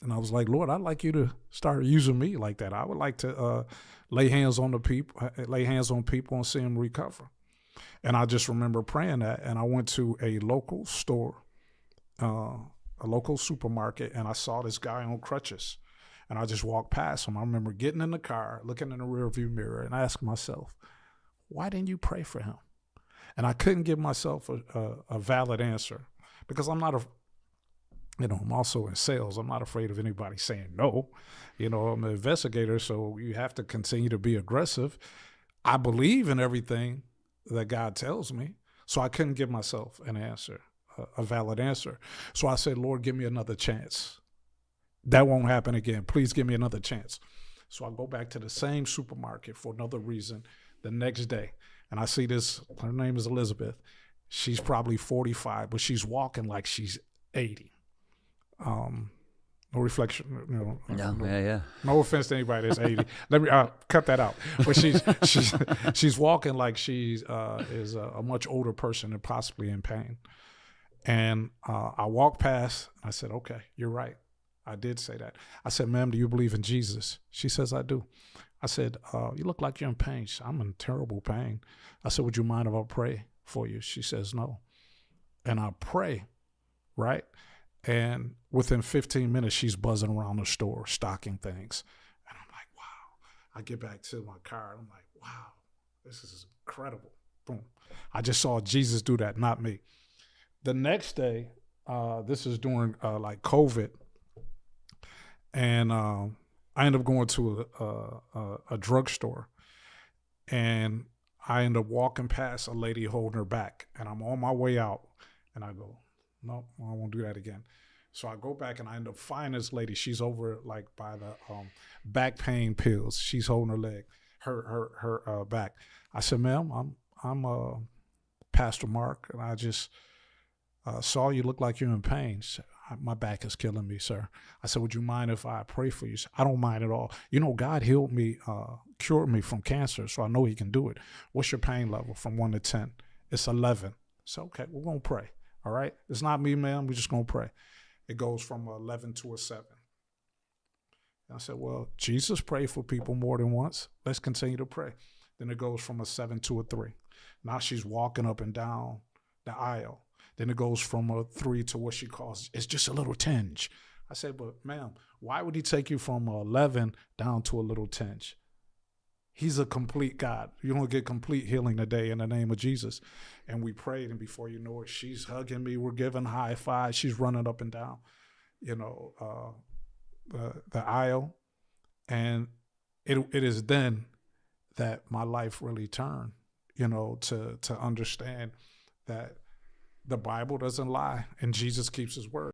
And I was like, Lord, I'd like you to start using me like that. I would like to lay hands on people and see them recover. And I just remember praying that. And I went to a local store, a local supermarket, and I saw this guy on crutches. And I just walked past him. I remember getting in the car, looking in the rearview mirror, and asking myself, why didn't you pray for him? And I couldn't give myself a valid answer because I'm not I'm also in sales. I'm not afraid of anybody saying no. I'm an investigator, so you have to continue to be aggressive. I believe in everything that God tells me, so I couldn't give myself an answer, a valid answer. So I said, Lord, give me another chance. That won't happen again. Please give me another chance. So I go back to the same supermarket for another reason the next day. And I see this, her name is Elizabeth. She's probably 45, but she's walking like she's 80. No reflection, no offense to anybody that's 80. Let me cut that out. But she's walking like she's is a much older person and possibly in pain. And I walked past. And I said, okay, you're right. I did say that. I said, ma'am, do you believe in Jesus? She says, I do. I said, you look like you're in pain. She said, I'm in terrible pain. I said, would you mind if I pray for you? She says, no. And I pray, right? And within 15 minutes, she's buzzing around the store, stocking things. And I'm like, wow. I get back to my car, and I'm like, wow, this is incredible. Boom. I just saw Jesus do that, not me. The next day, this is during like COVID, and I ended up going to a drugstore, and I ended up walking past a lady holding her back, and I'm on my way out, and I go, no, I won't do that again. So I go back and I end up finding this lady. She's over like by the back pain pills. She's holding her leg, her back. I said, ma'am, I'm Pastor Mark, and I just saw you look like you're in pain. She said, my back is killing me, sir. I said, would you mind if I pray for you? She said, I don't mind at all. God healed me, cured me from cancer, so I know he can do it. What's your pain level from 1 to 10? It's 11. So, okay, we're going to pray. All right? It's not me, ma'am. We're just going to pray. It goes from 11 to a 7. And I said, well, Jesus prayed for people more than once. Let's continue to pray. Then it goes from a 7 to a 3. Now she's walking up and down the aisle. Then it goes from a 3 to what she calls, it's just a little tinge. I said, but ma'am, why would he take you from 11 down to a little tinge? He's a complete God. You're going to get complete healing today in the name of Jesus. And we prayed, and before you know it, she's hugging me. We're giving high fives. She's running up and down, the aisle. And it is then that my life really turned, to understand that the Bible doesn't lie and Jesus keeps his word.